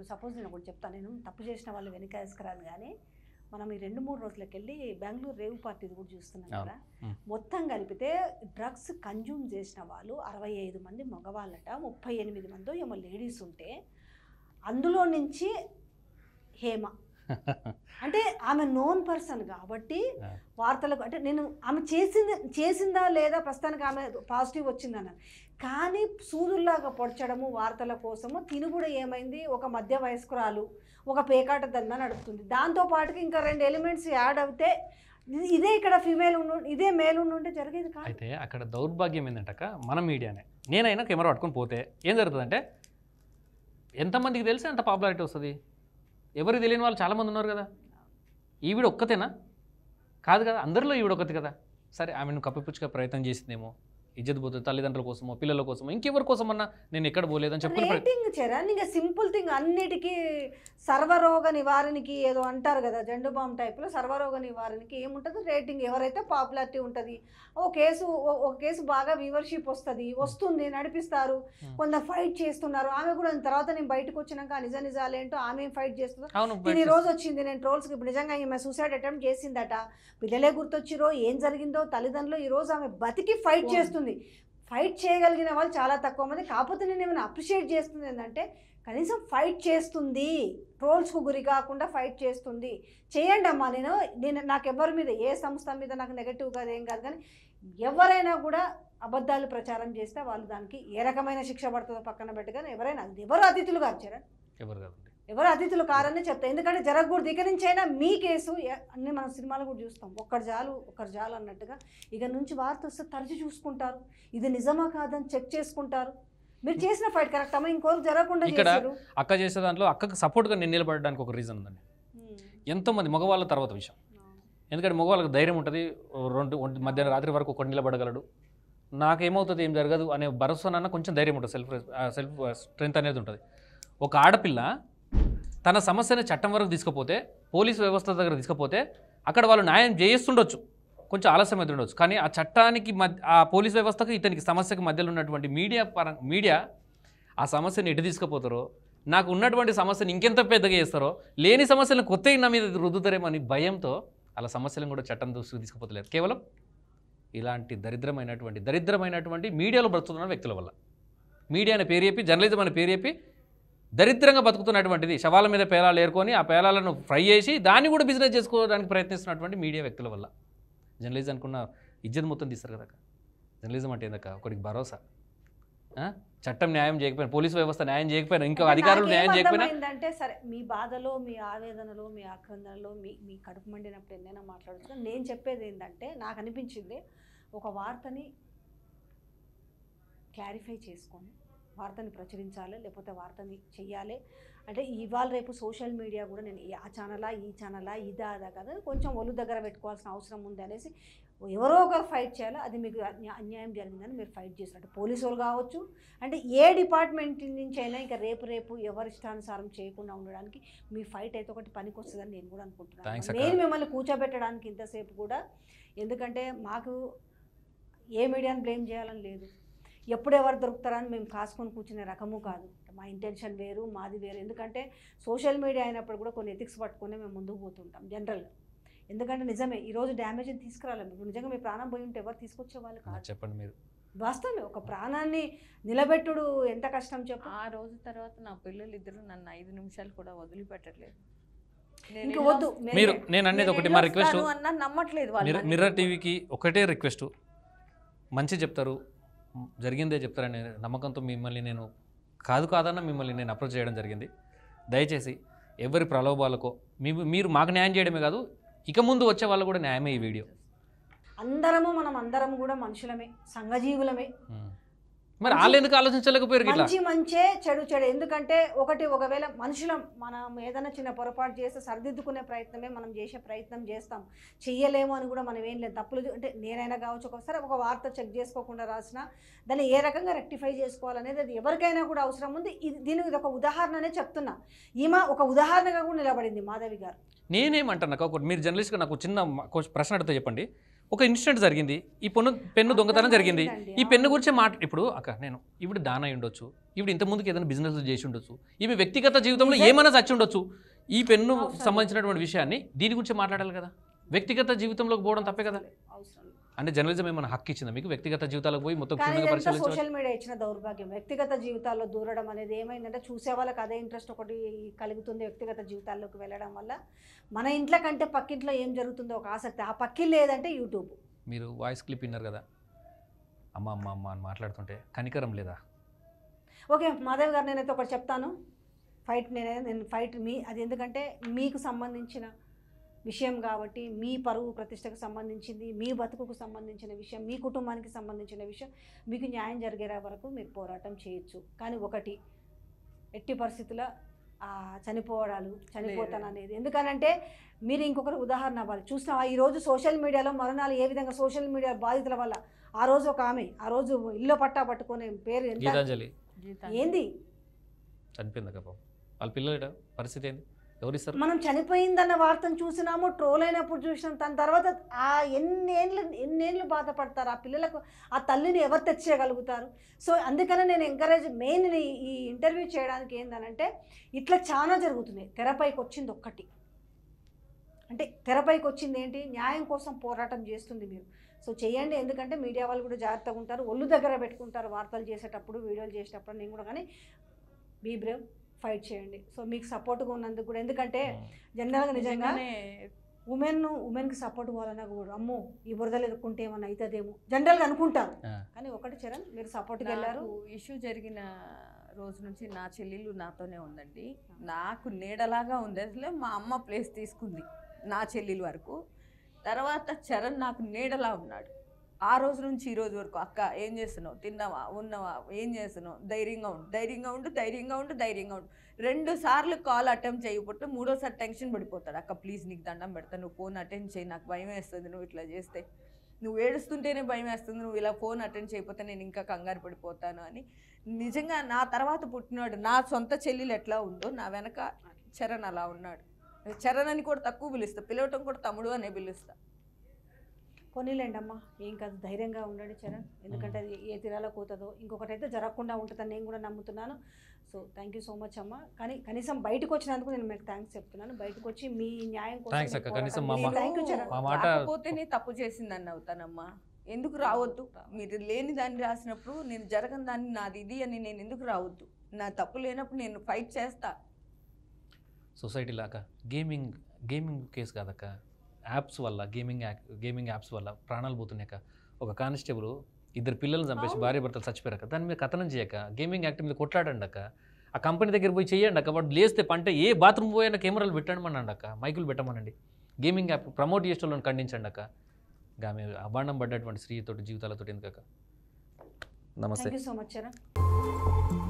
ఇప్పుడు సపోజ్ నేను ఒకటి చెప్తాను, నేను తప్పు చేసిన వాళ్ళు వెనక వేసుకురాను కానీ మనం ఈ 2-3 రోజులకి వెళ్ళి బెంగళూరు రేవ్ పార్టీది కూడా చూస్తున్నాం కదా. మొత్తం కలిపితే డ్రగ్స్ కన్జ్యూమ్ చేసిన వాళ్ళు 65 మంది మగవాళ్ళట, 38 మందో ఏమో లేడీస్ ఉంటే అందులో నుంచి హేమ అంటే ఆమె నోన్ పర్సన్ కాబట్టి వార్తలకు అంటే నేను ఆమె చేసిందా లేదా ప్రస్తుతానికి ఆమె పాజిటివ్ వచ్చిందన్న, కానీ సూదుల్లాగా పొడచడము వార్తల కోసము తిను కూడా ఏమైంది, ఒక మధ్య వయస్కురాలు ఒక పేకాట దందా నడుపుతుంది. దాంతోపాటుకి ఇంకా 2 ఎలిమెంట్స్ యాడ్ అవుతే ఇదే ఇక్కడ ఫీమేల్ ఇదే మేల్ ఉంటే జరిగేది కాదు. అయితే అక్కడ దౌర్భాగ్యం ఏంటంటే మన మీడియానే, నేనైనా కెమెరా పట్టుకొని పోతే ఏం జరుగుతుందంటే ఎంతమందికి తెలిసి అంత పాపులారిటీ వస్తుంది. ఎవరికి తెలియని వాళ్ళు చాలామంది ఉన్నారు కదా. ఈవిడ ఒక్కతేనా? కాదు కదా, అందరిలో ఈవిడ ఒక్కతి కదా. సరే ఆమెను కప్పిపుచ్చుగా ప్రయత్నం చేసిందేమో, ఇజ్జత్ పోతుంది, తల్లిదండ్రుల కోసమో పిల్లల కోసమో ఇంకెవరి కోసమన్నా నేను ఎక్కడ పోలేదని చెప్పుకుని ఇంకా సింపుల్ థింగ్ అన్నిటికీ సర్వరోగ నివారణకి ఏదో అంటారు కదా, జెండు బాంబ్ టైప్లో సర్వరోగ నివారణకి ఏముంటుంది, రేటింగ్ ఎవరైతే పాపులారిటీ ఉంటుంది, ఒక కేసు బాగా వ్యూవర్షిప్ వస్తుంది నడిపిస్తారు, కొందరు ఫైట్ చేస్తున్నారు. ఆమె కూడా తర్వాత నేను బయటకు వచ్చినాక నిజాలేంటో ఆమె ఫైట్ చేస్తుంది. ఈ రోజు వచ్చింది నేను ట్రోల్స్కి, ఇప్పుడు నిజంగా ఈమె సూసైడ్ అటెంప్ట్ చేసిందట, పిల్లలే గుర్తొచ్చిరో ఏం జరిగిందో తల్లిదండ్రులు, ఈరోజు ఆమె బతికి ఫైట్ చేస్తుంది. ఫైట్ చేయగలిగిన వాళ్ళు చాలా తక్కువ మంది. కాకపోతే నేను ఏమైనా అప్రిషియేట్ చేస్తుంది ఏంటంటే కనీసం ఫైట్ చేస్తుంది, ట్రోల్స్కు గురి కాకుండా ఫైట్ చేస్తుంది. చేయండి అమ్మా, నేను నాకు ఎవరి మీద ఏ సంస్థ మీద నాకు నెగటివ్ కాదు ఏం కాదు, కానీ ఎవరైనా కూడా అబద్ధాలు ప్రచారం చేస్తే వాళ్ళు దానికి ఏ రకమైన శిక్ష పడుతుందో పక్కన పెట్టగానే ఎవరైనా ఎవరు అతిథులు కాదు చరణ్, ఎవరు అతిథులు కారని చెప్తాను. ఎందుకంటే జరగకూడదు. ఇక నుంచి అయినా మీ కేసు అన్నీ మనం సినిమాలు కూడా చూస్తాం, ఒక్కరు చాలు అన్నట్టుగా. ఇక నుంచి వార్త వస్తే తరచు చూసుకుంటారు, ఇది నిజమా కాదని చెక్ చేసుకుంటారు. మీరు చేసిన ఫైట్ కరెక్ట్ అమ్మా, ఇంకోరు జరగకుండా చేశారు. అక్క చేసే దాంట్లో అక్కకు సపోర్ట్గా నేను నిలబడడానికి ఒక రీజన్ ఉందండి. ఎంతోమంది మగవాళ్ళ తర్వాత విషయం, ఎందుకంటే మగవాళ్ళకి ధైర్యం ఉంటుంది, మధ్యాహ్నం రాత్రి వరకు ఒకటి నిలబడగలడు, నాకేమవుతుంది ఏం జరగదు అనే భరోసానన్నా కొంచెం ధైర్యం ఉంటుంది, సెల్ఫ్ స్ట్రెంత్ అనేది ఉంటుంది. ఒక ఆడపిల్ల తన సమస్యని చట్టం వరకు తీసుకుపోతే, పోలీసు వ్యవస్థ దగ్గర తీసుకుపోతే అక్కడ వాళ్ళు న్యాయం చేస్తుండొచ్చు, కొంచెం ఆలస్యం అయితే ఉండొచ్చు, కానీ ఆ చట్టానికి ఆ పోలీస్ వ్యవస్థకు ఇతనికి సమస్యకు మధ్యలో ఉన్నటువంటి మీడియా ఆ సమస్యను ఎటు తీసుకుపోతారో, నాకు ఉన్నటువంటి సమస్యను ఇంకెంత పెద్దగా చేస్తారో, లేని సమస్యలను కొత్త నా మీద రుద్దుతారేమో అని భయంతో అలా సమస్యలను కూడా చట్టం దృష్టికి తీసుకుపోతలేదు. కేవలం ఇలాంటి దరిద్రమైనటువంటి మీడియాలో బ్రతుకుతున్న వ్యక్తుల వల్ల, మీడియా అనే పేరు చెప్పి, జర్నలిజం అనే పేరు చెప్పి దరిద్రంగా బతుకుతున్నటువంటిది, శవాల మీద పేలాలు ఏరుకొని ఆ పేలాలను ఫ్రై చేసి దాన్ని కూడా బిజినెస్ చేసుకోవడానికి ప్రయత్నిస్తున్నటువంటి మీడియా వ్యక్తుల వల్ల జర్నలిజం అనుకున్న ఇజ్జత్ మొత్తం తీస్తారు కదా. జర్నలిజం అంటే ఏందక్క, ఒకరికి భరోసా, చట్టం న్యాయం చేయకపోయినా, పోలీసు వ్యవస్థ న్యాయం చేయకపోయినా, ఇంకా అధికారులు న్యాయం చేయకపోయినా, ఏంటంటే సరే మీ బాధలో, మీ ఆవేదనలో, మీ ఆక్రందనలో మీ కడుపు మండినప్పుడు ఎన్నైనా మాట్లాడుతున్నాను. నేను చెప్పేది ఏంటంటే నాకు అనిపించింది, ఒక వార్తని క్లారిఫై చేసుకొని వార్తని ప్రచురించాలి, లేకపోతే వార్తని చెయ్యాలి అంటే ఇవాళ రేపు సోషల్ మీడియా కూడా నేను ఆ ఛానలా ఈ ఛానలా ఇదా కదా కొంచెం ఒళ్ళు దగ్గర పెట్టుకోవాల్సిన అవసరం ఉంది అనేసి ఎవరో ఒకరు ఫైట్ చేయాలి. అది మీకు అన్యాయం జరిగిందని మీరు ఫైట్ చేసినట్టు పోలీసు వాళ్ళు కావచ్చు, అంటే ఏ డిపార్ట్మెంట్ నుంచి అయినా ఇంకా రేపు ఎవరి ఇష్టానుసారం చేయకుండా ఉండడానికి మీ ఫైట్ అయితే ఒకటి పనికి వస్తుందని నేను కూడా అనుకుంటున్నాను. నేను మిమ్మల్ని కూర్చోబెట్టడానికి ఇంతసేపు కూడా, ఎందుకంటే మాకు ఏ మీడియాని బ్లేమ్ చేయాలని లేదు, ఎప్పుడు ఎవరు దొరుకుతారని మేము కాసుకొని కూర్చునే రకము కాదు. మా ఇంటెన్షన్ వేరు, మాది వేరు. ఎందుకంటే సోషల్ మీడియా అయినప్పుడు కూడా కొన్ని ఎథిక్స్ పట్టుకునే మేము ముందుకు పోతుంటాం జనరల్గా. ఎందుకంటే నిజమే ఈరోజు డ్యామేజ్ని తీసుకురాలేము. ఇప్పుడు నిజంగా మీ ప్రాణం పోయి ఉంటే ఎవరు తీసుకొచ్చే వాళ్ళు కాదు. చెప్పండి మీరు, వాస్తవమే. ఒక ప్రాణాన్ని నిలబెట్టుడు ఎంత కష్టం చెప్పు. ఆ రోజు తర్వాత నా పిల్లలు ఇద్దరు నన్ను 5 నిమిషాలు కూడా వదిలిపెట్టట్లేదు. ఇంకా వద్దు మీరు, నేను అనేది ఒకటి మా రిక్వెస్ట్, నమ్మట్లేదు. మిర్రర్ టీవీకి ఒకటే రిక్వెస్ట్, మంచి చెప్తారు, జరిగిందే చెప్తారనే నమ్మకంతో మిమ్మల్ని నేను కాదన్న మిమ్మల్ని నేను అప్రోచ్ చేయడం జరిగింది. దయచేసి ఎవరి ప్రలోభాలకో మీరు మాకు న్యాయం చేయడమే కాదు, ఇక ముందు వచ్చే వాళ్ళు కూడా న్యాయమే. ఈ వీడియో మనం అందరం కూడా మనుషులమే, సంఘజీవులమే. మరి వాళ్ళు ఎందుకు ఆలోచించలేకపోయారు? మంచే చెడు. ఎందుకంటే ఒకవేళ మనుషులం, మనం ఏదైనా చిన్న పొరపాటు చేస్తే సరిదిద్దుకునే ప్రయత్నమే మనం ప్రయత్నం చేస్తాం. చెయ్యలేము అని కూడా మనం ఏం లేదు. తప్పులు అంటే నేనైనా కావచ్చు, ఒకసారి ఒక వార్త చెక్ చేసుకోకుండా రాసినా దాన్ని ఏ రకంగా రెక్టిఫై చేసుకోవాలనేది అది ఎవరికైనా కూడా అవసరం ఉంది. దీనికి ఇది ఒక ఉదాహరణనే చెప్తున్నా. ఈమె ఒక ఉదాహరణగా కూడా నిలబడింది మాధవి గారు. నేనేమంటాను, మీరు జర్నలిస్ట్గా నాకు చిన్న ప్రశ్న అడిగితే చెప్పండి. ఒక ఇన్సిడెంట్ జరిగింది, ఈ పెన్ను దొంగతనం జరిగింది, ఈ పెన్ను గురించి ఇప్పుడు అక్క నేను ఇప్పుడు దాన అయి ఉండొచ్చు, ఇప్పుడు ఇంత ముందుకు ఏదైనా బిజినెస్ చేసి ఉండొచ్చు, ఈమె వ్యక్తిగత జీవితంలో ఏమైనా చచ్చి ఉండొచ్చు, ఈ పెన్ను సంబంధించినటువంటి విషయాన్ని దీని గురించి మాట్లాడాలి కదా, వ్యక్తిగత జీవితంలోకి పోవడం తప్పే కదా. అంటే జర్నలిజం ఏమైనా హక్కు ఇచ్చిందా మీకు వ్యక్తిగత జీవితాలకు పోయి మొత్తం పరిశీలించవచ్చు? సోషల్ మీడియా ఇచ్చిన దౌర్భాగ్యం వ్యక్తిగత జీవితాల్లో దూరడం అనేది ఏమైందంటే చూసే వాళ్ళకి అదే ఇంట్రెస్ట్ ఒకటి కలుగుతుంది. వ్యక్తిగత జీవితాల్లోకి వెళ్ళడం వల్ల మన ఇంట్లో కంటే పక్కింట్లో ఏం జరుగుతుందో ఒక ఆసక్తి, ఆ పక్కిళ్ళు లేదంటే యూట్యూబ్. మీరు వాయిస్ క్లిప్ విన్నారు కదా, అమ్మ అమ్మ అమ్మ అని మాట్లాడుతుంటే కనికరం లేదా? ఓకే మాధవ్ గారు, నేనైతే ఒకటి చెప్తాను, నేను ఫైట్ అది ఎందుకంటే మీకు సంబంధించిన విషయం కాబట్టి, మీ పరువు ప్రతిష్టకు సంబంధించింది, మీ బతుకుకు సంబంధించిన విషయం, మీ కుటుంబానికి సంబంధించిన విషయం, మీకు న్యాయం జరిగేలా వరకు మీరు పోరాటం చేయొచ్చు. కానీ ఒకటి, ఎట్టి పరిస్థితుల్లో చనిపోతాను అనేది ఎందుకనంటే మీరు ఇంకొకరు ఉదాహరణ అవ్వాలి. చూసినావా ఈరోజు సోషల్ మీడియాలో మరణాలు ఏ విధంగా, సోషల్ మీడియా బాధితుల వల్ల. ఆ రోజు ఒక ఆమె ఆ రోజు ఇల్లు పట్టా పట్టుకునే పేరు ఏంది చనిపోయింది, వాళ్ళ పిల్లల పరిస్థితి ఏంది, ఎవరిస్తారు? మనం చనిపోయిందన్న వార్తను చూసినాము, ట్రోల్ అయినప్పుడు చూసినాం. దాని తర్వాత ఆ ఎన్నేళ్ళు బాధపడతారు ఆ పిల్లలకు, ఆ తల్లిని ఎవరు తెచ్చేయగలుగుతారు? సో అందుకనే నేను మెయిన్ ఈ ఇంటర్వ్యూ చేయడానికి ఏందనంటే ఇట్లా చాలా జరుగుతున్నాయి. తెరపైకి వచ్చింది ఒక్కటి, అంటే తెరపైకి వచ్చింది ఏంటి, న్యాయం కోసం పోరాటం చేస్తుంది మీరు. సో చేయండి, ఎందుకంటే మీడియా వాళ్ళు కూడా జాగ్రత్తగా ఉంటారు, ఒళ్ళు దగ్గర పెట్టుకుంటారు వార్తలు చేసేటప్పుడు, వీడియోలు చేసేటప్పుడు. నేను కూడా కానీ బీ బ్రేవ్, ఫైట్ చేయండి. సో మీకు సపోర్ట్గా ఉన్నందుకు కూడా, ఎందుకంటే జనరల్గా నిజంగా ఉమెన్కి సపోర్ట్ పోవాలన్నా కూడా అమ్మో ఈ బురదలు ఎదుర్కొంటే ఏమన్నా అవుతుందేమో జనరల్గా అనుకుంటారు. కానీ ఒకటి చరణ్, మీరు సపోర్ట్కి వెళ్ళారు. ఇష్యూ జరిగిన రోజు నుంచి నా చెల్లెలు నాతోనే ఉందండి, నాకు నీడలాగా ఉంది. అసలు మా అమ్మ ప్లేస్ తీసుకుంది నా చెల్లెలు వరకు. తర్వాత చరణ్ నాకు నీడలా ఉన్నాడు. ఆ రోజు నుంచి ఈ రోజు వరకు, అక్క ఏం చేస్తున్నావు, తిన్నావా, ఉన్నావా, ఏం చేస్తున్నావు, ధైర్యంగా ఉండు, ధైర్యంగా ఉండు, ధైర్యంగా ఉండు, ధైర్యంగా ఉండు. 2 సార్లు కాల్ అటెంప్ట్ చేయకపోతే 3ఓసారి టెన్షన్ పడిపోతాడు. అక్క ప్లీజ్ నీకు దండం పెడతా, నువ్వు ఫోన్ అటెండ్ చేయి, నాకు భయం వేస్తుంది, నువ్వు ఇట్లా చేస్తే, నువ్వు ఏడుస్తుంటేనే భయం వేస్తుంది, నువ్వు ఇలా ఫోన్ అటెండ్ చేయకపోతే నేను ఇంకా కంగారు పడిపోతాను అని. నిజంగా నా తర్వాత పుట్టినాడు నా సొంత చెల్లెలు ఎట్లా ఉందో నా వెనక చరణ్ అలా ఉన్నాడు. చరణ్ అని కూడా తక్కువ పిలుస్తా, పిలవటం కూడా తమ్ముడు అనే పిలుస్తా. కొనిలేండి అమ్మా, ఏం కాదు, ధైర్యంగా ఉండండి చరణ్, ఎందుకంటే అది ఏ తీరాలో పోతుందో. ఇంకొకటి అయితే జరగకుండా ఉంటుందని నేను కూడా నమ్ముతున్నాను. So thank you so much అమ్మ. కానీ కనీసం బయటకు వచ్చినందుకు నేను మీకు థ్యాంక్స్ చెప్తున్నాను. బయటకు వచ్చి మీ న్యాయం కాకపోతేనే తప్పు చేసిందని అవుతానమ్మా. ఎందుకు రావద్దు? మీరు లేని దాన్ని రాసినప్పుడు నేను జరగని దాన్ని నాది ఇది అని నేను ఎందుకు రావద్దు? నా తప్పు లేనప్పుడు నేను ఫైట్ చేస్తా. సొసైటీ లాగా గేమింగ్ కేసు కాదక్క, యాప్స్ వల్ల, గేమింగ్ యాప్స్ వల్ల ప్రాణాలు పోతున్నాక, ఒక కానిస్టేబుల్ 2 పిల్లలను చంపేసి భార్య భర్తలు చచ్చిపోయాక దాని మీద కథనం చేయక, గేమింగ్ యాక్ట్ మీద కొట్లాడండి అక్క, ఆ కంపెనీ దగ్గర పోయి చేయండి అక్క, వాడు లేస్తే పంటే ఏ బాత్రూమ్ పోయినా కెమెరాలు పెట్టమనండి అక్క, మైకులు పెట్టమనండి, గేమింగ్ యాప్ ప్రమోట్ చేసేటోళ్ళని ఖండించండి అక్క. ఆమె అబాండం పడ్డటువంటి స్త్రీతోటి జీవితాలతో ఎందుకక్క. నమస్తే. Thank you so much.